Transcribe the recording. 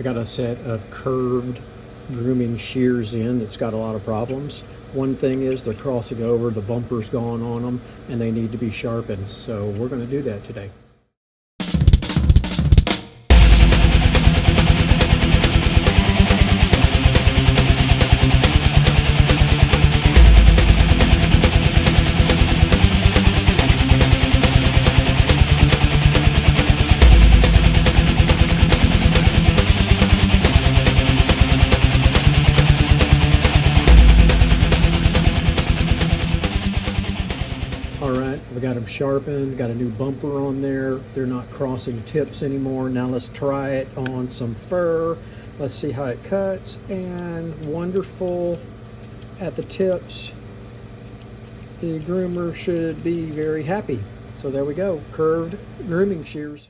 got a set of curved grooming shears in that's got a lot of problems. One thing is they're crossing over, the bumper's gone on them, and they need to be sharpened. So we're going to do that today. Alright, we got them sharpened, got a new bumper on there. They're not crossing tips anymore. Now let's try it on some fur. Let's see how it cuts, and wonderful at the tips. The groomer should be very happy. So there we go, curved grooming shears.